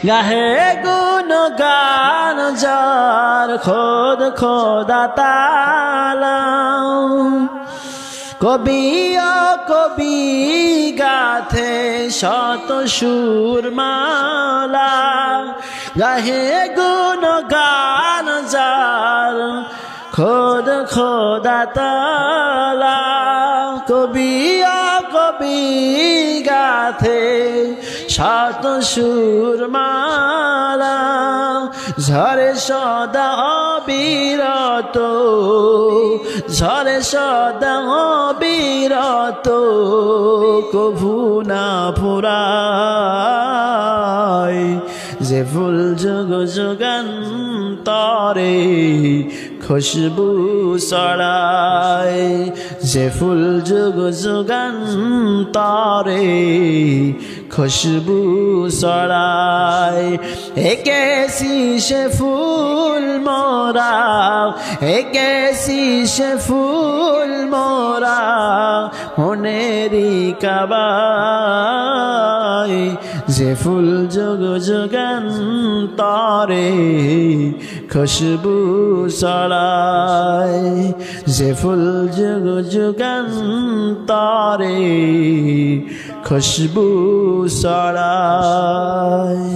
গাহে গুণ গান যার খোদ খোদা তাআলা কবি ও কবি গাথে শত সুর মালা গাহে গুণ গান যার খোদ খোদা তাআলা কবি ও কবি গাথে শত সুর মালা ঝরে সদা অবিরত ঝরে সদা অবিরত কভু না ফুরায় যে ফুল যুগ যুগান্তরে খুশবু ছড়ায় যে ফুল যুগ যুগান্তরে খুশবু ছড়ায় একেসি সে ফুল মোরা একেসি সে ফুল মোরা মনেরি কাবায় যে ফুল যুগ যুগান্তরে খুশবু ছড়ায় যে ফুল যুগ যুগান্তরে খুশবু ছড়ায়।